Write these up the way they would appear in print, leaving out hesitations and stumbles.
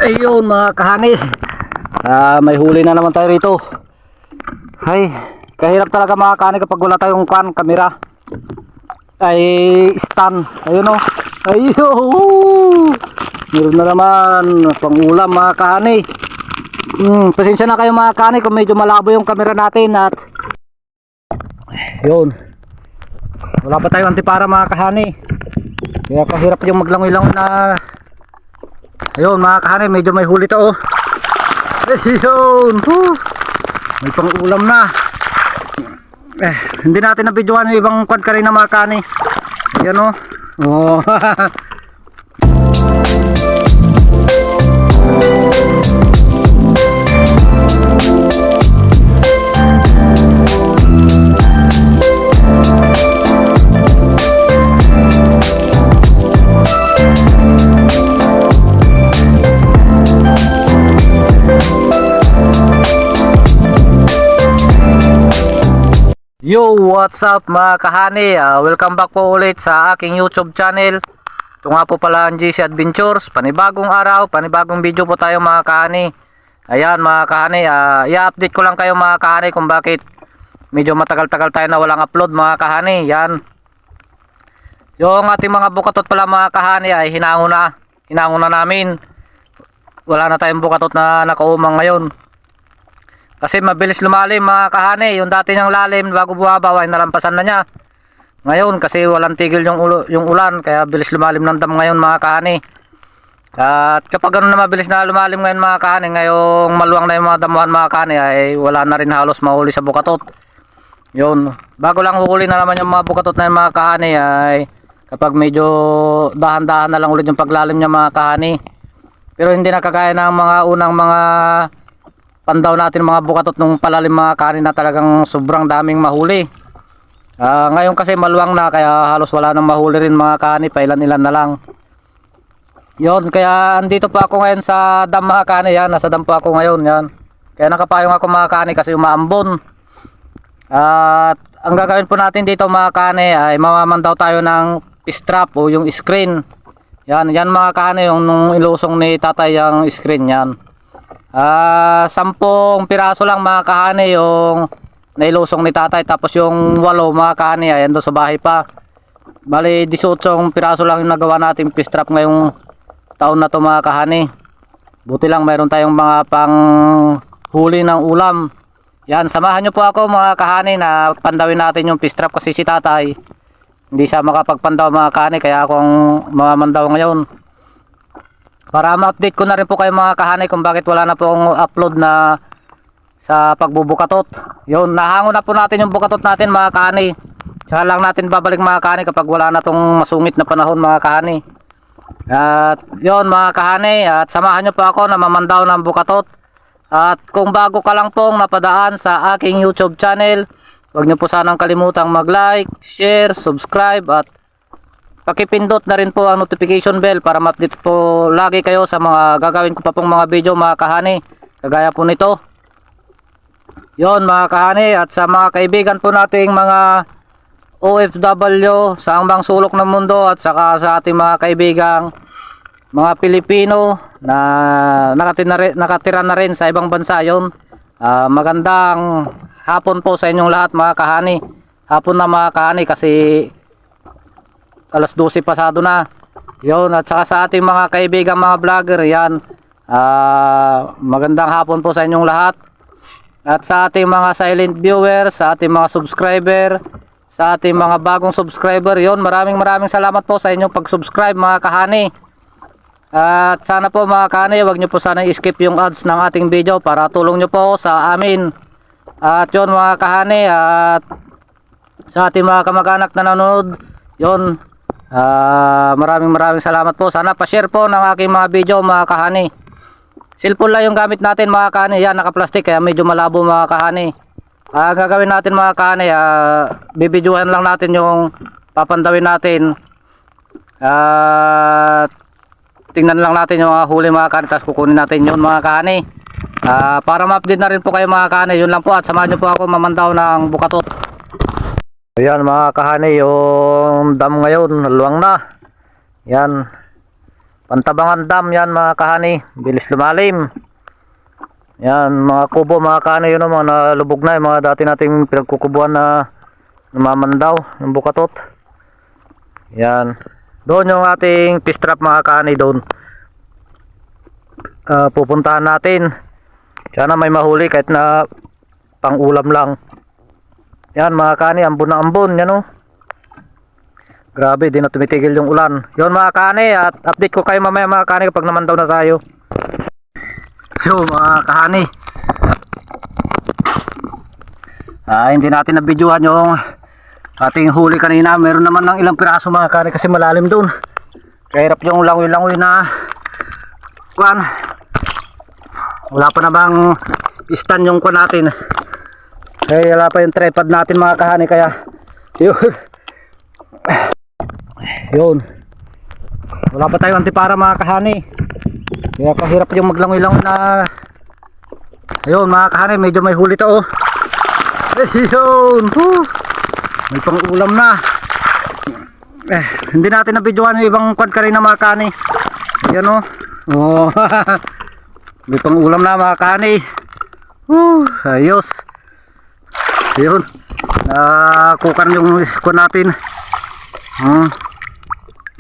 Ayun mga kahani, may huli na naman tayo rito. Ay, kahirap talaga mga kahani kapag wala tayong kamera ay stand. Ayun o, ayun, meron na naman pang ulam mga kahani. Pasensya na kayo mga kahani kung medyo malabo yung kamera natin. At yun, wala pa tayong antipara mga kahani, kaya kahirap yung maglangoy-langoy na. Ayun mga kahani, medyo may huli to oh. Ayun, may pang ulam na. Hindi natin na-videoan yung ibang kwan ka rin na mga kahani. Ayan oh. Oh. Yo, what's up mga kahani? Welcome back po ulit sa aking YouTube channel. Ito nga po pala ang GC Adventures. Panibagong araw, panibagong video po tayo mga kahani. Ayan mga kahani, i-update ko lang kayo mga kahani kung bakit medyo matagal-tagal tayo na walang upload mga kahani. Yan, yung ating mga bukatot pala mga kahani ay hinango na namin. Wala na tayong bukatot na nakaumang ngayon kasi mabilis lumalim mga kahani. Yung dati niyang lalim bago bumabaw ay nalampasan na niya ngayon kasi walang tigil yung ulan, kaya bilis lumalim ng dam ngayon mga kahani. At kapag ganun na mabilis na lumalim ngayon mga kahani, ngayong maluwang na yung mga damuhan mga kahani, ay wala na rin halos mahuli sa bukatot. Yun, bago lang huli na naman yung mga bukatot na yung mga kahani ay kapag medyo dahan-dahan na lang ulit yung paglalim niya mga kahani. Pero hindi na kagaya ng mga unang mga pandaw natin mga bukatot nung palalim mga kahani na talagang sobrang daming mahuli. Ngayon kasi maluwang na, kaya halos wala nang mahuli rin mga kahani, pailan-ilan na lang. Yon, kaya andito po ako ngayon sa dam mga kahani. Yan, nasa dam po ako ngayon. Yan, kaya nakapayong ako mga kahani kasi umaambon. At ang gagawin po natin dito mga kahani ay mamamandaw tayo ng strap o yung screen. Yan mga kahani, yung nung ilusong ni tatay yung screen yan. 10 piraso lang mga kahani yung nailusong ni tatay, tapos yung 8 mga kahani ay ando sa bahay pa. Bali 18 piraso lang yung nagawa natin pistrap ngayong taon na to mga kahani. Buti lang mayroon tayong mga pang huli ng ulam. Yan, samahan nyo po ako mga kahani na pandawin natin yung pistrap kasi si tatay hindi siya makapagpandaw mga kahani, kaya akong mamamandaw ngayon para ma-update ko na rin po kayo mga kahani kung bakit wala na po akong upload na sa pagbubukatot. Yun, nahango na po natin yung bukatot natin mga kahani. Saka lang natin babalik mga kahani kapag wala na tong masungit na panahon mga kahani. At yun mga kahani, at samahan nyo po ako na mamandaw ng bukatot. At kung bago ka lang pong napadaan sa aking YouTube channel, huwag nyo po sanang kalimutang mag-like, share, subscribe at pakipindot na rin po ang notification bell para ma-update po lagi kayo sa mga gagawin ko pa pong mga video mga kahani, kagaya po nito. Yon mga kahani, at sa mga kaibigan po nating mga OFW sa ambang sulok ng mundo, at saka sa ating mga kaibigang mga Pilipino na nakatira na rin sa ibang bansa. Yon, magandang hapon po sa inyong lahat mga kahani. Hapon na mga kahani kasi alas 12 pasado na. Yun, at saka sa ating mga kaibigan mga vlogger, yan, magandang hapon po sa inyong lahat. At sa ating mga silent viewers, sa ating mga subscriber, sa ating mga bagong subscriber, yon, maraming salamat po sa inyong pag-subscribe mga kahani. At sana po mga kahani, wag nyo po sana i-skip yung ads ng ating video para tulong nyo po sa amin. At yon mga kahani, at sa ating mga kamag-anak na nanonood, yon, maraming salamat po. Sana pa-share po ng aking mga video mga kahani. Cellphone lang yung gamit natin mga kahani. Yan, naka-plastic kaya medyo malabo mga kahani. Gagawin natin mga kahani, bibidyohan lang natin yung papandawin natin. Tingnan lang natin yung mga huli mga kahani, tapos kukunin natin yun mga kahani. Para ma-update na rin po kayo mga kahani. Yun lang po, at samahan nyo po ako mamandaw ng bukatot. Ayan mga kahani, yung dam ngayon naluwang na. Yan, Pantabangan Dam yan mga kahani, bilis lumalim. Yan mga kubo mga kahani, yun ang mga nalubog na yung mga dati nating pinagkukubuan na namamandaw yung bukatot. Yan, doon yung ating fish trap mga kahani, doon pupuntahan natin. Sana may mahuli kahit na pang ulam lang. Yan mga kahani, ambon na ambon yan oh. Grabe, di na tumitigil yung ulan. Yun mga kahani, at update ko kayo mamaya mga kahani kapag namandaw na tayo. Yo mga kahani, hindi natin nabidyohan yung ating huli kanina. Meron naman ng ilang piraso mga kahani kasi malalim doon. Kahirap yung langoy-langoy na kuan. Wala pa namang stand yung kuan natin. Kaya wala pa yung tripod natin mga kahani, kaya yun, wala pa tayong antipara mga kahani, kaya kahirap yung maglangoy-langoy na. Ayun mga kahani, medyo may huli to oh. Ayun, may pang ulam na. Hindi natin nabidyohan yung ibang kwan kanina mga kahani. Ayan oh. May pang ulam na mga kahani. Ayos. Ayun, kukan yung kwan natin.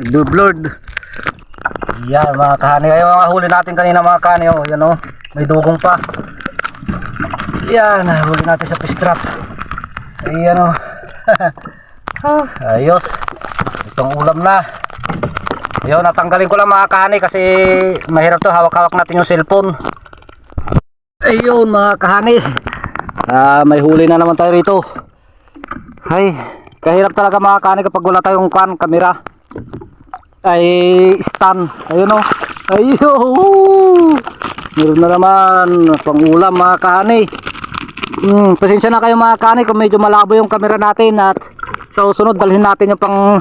Dublord. Yan mga kahani, ay mga huli natin kanina mga kahani oh. Yan oh, may dugong pa. Yan, huli natin sa fish trap. Ayan oh. Ayos, itong ulam na. Ayun, natanggalin ko lang mga kahani kasi mahirap to, hawak-hawak natin yung cellphone. Ayun mga kahani, may huli na naman tayo rito. Ay, kahirap talaga mga kahani kapag wala tayong camera ay stand. Ayun oh. Ayun, meron na naman pang ulam mga kahani. Pasensya na kayo mga kahani kung medyo malabo yung camera natin, at sa susunod dalhin natin yung pang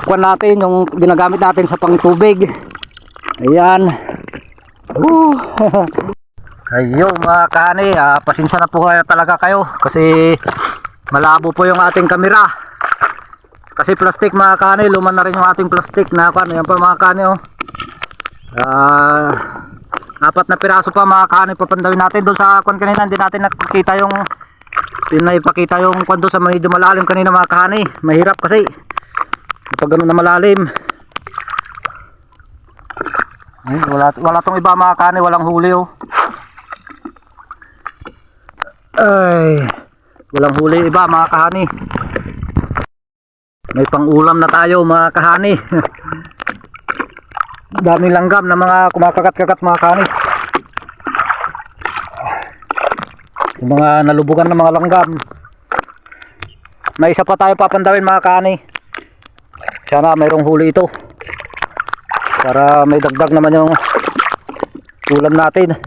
kuan natin, yung ginagamit natin sa pang tubig. Ayan. Ayun mga kahani, pasensya na po kayo talaga kayo kasi malabo po yung ating camera. Kasi plastic mga kahani, luma na rin yung ating plastic na kuan. Ayan pa mga kahani oh. 4 na piraso pa mga kahani, papandawin natin doon sa kuan kanina. Hindi natin nakikita yung pinapakita yung kuan doon sa medyo malalim kanina mga kahani. Mahirap kasi pag gano'n na malalim. Ay, wala tong iba mga kahani, walang huli oh. Ay, walang huli iba mga kahani. May pang ulam na tayo mga kahani. Daming langgam na mga kumakakat-kakat mga kahani. Yung mga nalubugan ng mga langgam. May isa pa tayo papandawin mga kahani. Sana mayroong huli ito para may dagdag naman yung ulam natin.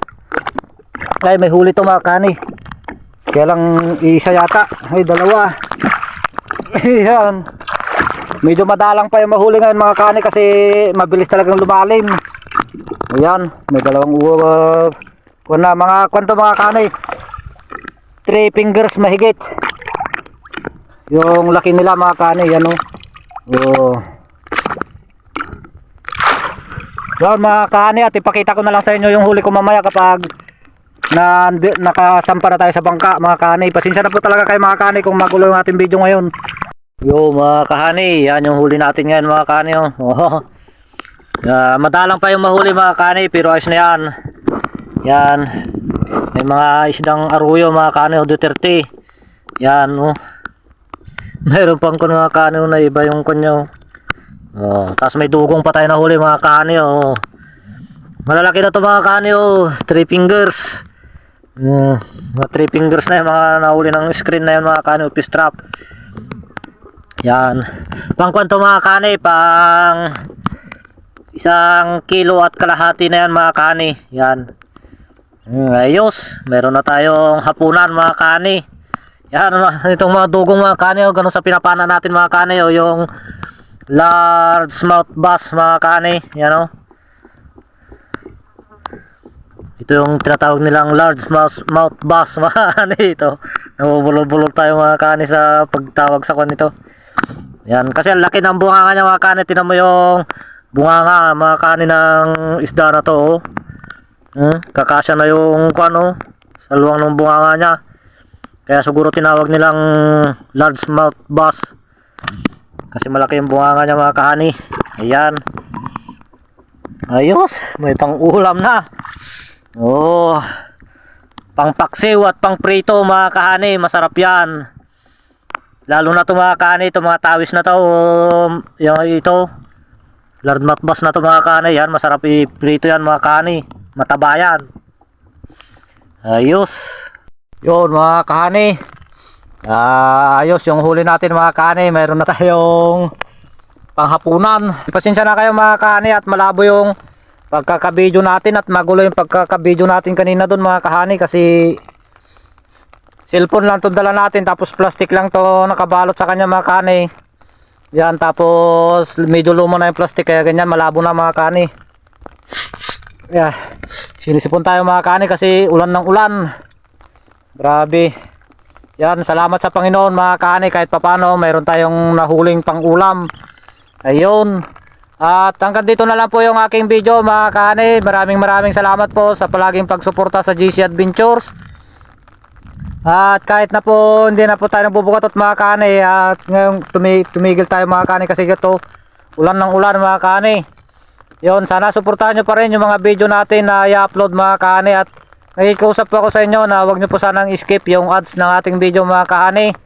Ay, may huli ito mga kahani. Kaya lang isa yata, ay dalawa. Ayan, medyo madalang pa yung mahuli ngayon mga kahani kasi mabilis talagang lumalim. Ayan, may dalawang mga kwanto mga kahani, 3 fingers mahigit yung laki nila mga kahani. Yan oh. Yan mga kahani, at ipakita ko na lang sa inyo yung huli ko mamaya kapag nakasampa na tayo sa bangka mga kahani. Pasensya na po talaga kayo mga kahani kung magulo yung ating video ngayon. Yo mga kahani, yan yung huli natin ngayon mga kahani oh. Madalang pa yung mahuli mga kahani, pero ayos na yan. Yan, may mga isdang aruyo mga kahani oh, Duterte. Yan oh. Mayroon pang kun mga kahani na iba yung kunyo oh. Tapos may dugong pa tayo na huli mga kahani oh. Malalaki na to mga kahani oh, 3 fingers. Mga 3 fingers na yung mga nahuli ng screen na yun mga kahani, fish trap. Yan, pang kwanto mga kahani, pang 1,5 kilo na yan mga kahani. Yan, ayos, meron na tayong hapunan mga kahani. Yan, itong mga dugong mga kahani oh, ganun sa pinapana natin mga kahani oh, yung largemouth bass mga kahani. Yan oh. Ito yung tinatawag nilang largemouth bass mga kahani. Ito, nabubulol-bulol tayo mga kahani sa pagtawag sa kwan nito. Yan, kasi ang laki ng bunga niya mga kahani. Tinan mo yung bunganga mga kanin ng isda na to. Oh. Kakasya na yung ano, sa luwang ng bunganga niya. Kaya siguro tinawag nilang largemouth bass. Kasi malaki yung bunganga niya mga kahani. Ayan. Ayos, may pang ulam na. Oh. Pang paksiw at pang prito mga kahani, masarap yan. Lalo na to mga kahani, ito mga tawis na to, yung ito. Largemouth bass na to mga kahani, yan masarap i-prito yan mga kahani. Mataba yan. Ayos. Yun mga kahani. Ayos yung huli natin mga kahani, mayroon na tayong panghapunan. Pasensya na kayo mga kahani at malabo yung pagkakabidyo natin at magulo yung pagkakabidyo natin kanina doon mga kahani kasi cellphone lang to dala natin tapos plastic lang to nakabalot sa kanya mga kahani. Yan, tapos medyo luma na yung plastic kaya ganyan malabo na mga kahani. Yeah. Sinisipon tayo mga kahani kasi ulan ng ulan. Grabe. Yan, salamat sa Panginoon mga kahani kahit papano mayroon tayong nahuling pang ulam. Ayun. At hanggang dito na lang po yung aking video mga kahani. Maraming salamat po sa palaging pagsuporta sa GC Adventures. At kahit na po hindi na po tayo nagbubukatot mga kahani, at ngayon tumigil tayo mga kahani kasi ito ulan ng ulan mga kahani. Yun, sana suportahan nyo pa rin yung mga video natin na i-upload mga kahani. At nakikiusap po ako sa inyo na huwag nyo po sanang skip yung ads ng ating video mga kahani,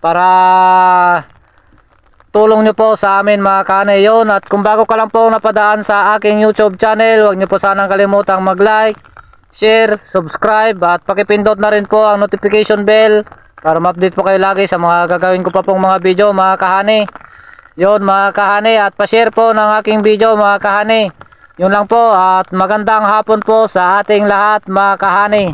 para tulong nyo po sa amin mga kahani. Yun, at kung bago ka lang po napadaan sa aking YouTube channel, huwag nyo po sanang kalimutang mag-like, share, subscribe at pakipindot na rin po ang notification bell para ma-update po kayo lagi sa mga gagawin ko pa pong mga video mga kahani. Yun mga kahani, at pa-share po ng aking video mga kahani. Yun lang po, at magandang hapon po sa ating lahat mga kahani.